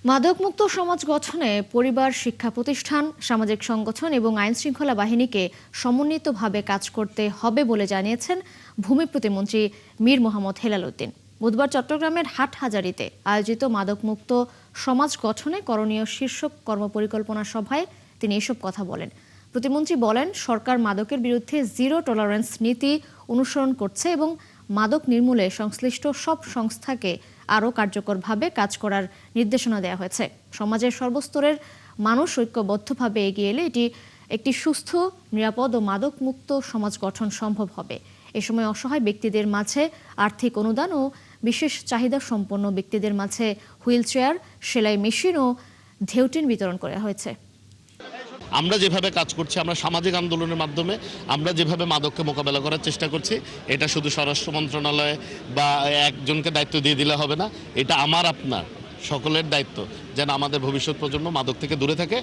মাদকমুক্ত সমাজ গঠনে পরিবার, শিক্ষা প্রতিষ্ঠান, সামাজিক সংগঠন এবং আইনশৃঙ্খলা বাহিনীকে সমন্বিতভাবে কাজ করতে হবে বলে জানিয়েছেন ভূমি প্রতিমন্ত্রী মীর মোহাম্মদ হেলাল উদ্দিন। বুধবার চট্টগ্রামের হাটহাজারীতে আয়োজিত মাদকমুক্ত সমাজ গঠনে করণীয় শীর্ষক কর্মপরিকল্পনা সভায় তিনি এসব কথা বলেন। প্রতিমন্ত্রী বলেন, সরকার মাদকের বিরুদ্ধে জিরো টলারেন্স নীতি অনুসরণ করছে এবং মাদক নির্মূলে সংশ্লিষ্ট সব সংস্থাকে আরও কার্যকরভাবে কাজ করার নির্দেশনা দেওয়া হয়েছে। সমাজের সর্বস্তরের মানুষ ঐক্যবদ্ধভাবে এগিয়ে এলে এটি একটি সুস্থ, নিরাপদ ও মাদকমুক্ত সমাজ গঠন সম্ভব হবে। এ সময় অসহায় ব্যক্তিদের মাঝে আর্থিক অনুদান ও বিশেষ চাহিদা সম্পন্ন ব্যক্তিদের মাঝে হুইল চেয়ার, সেলাই মেশিন ও ঢেউটিন বিতরণ করা হয়েছে। আমরা যেভাবে কাজ করছি, আমরা সামাজিক আন্দোলনের মাধ্যমে আমরা যেভাবে মাদককে মোকাবেলা করার চেষ্টা করছি, এটা শুধু স্বরাষ্ট্র মন্ত্রণালয় বা একজনকে দায়িত্ব দিয়ে দিলে হবে না। এটা আমার আপনার সকলের দায়িত্ব, যেন আমাদের ভবিষ্যৎ প্রজন্ম মাদক থেকে দূরে থাকে।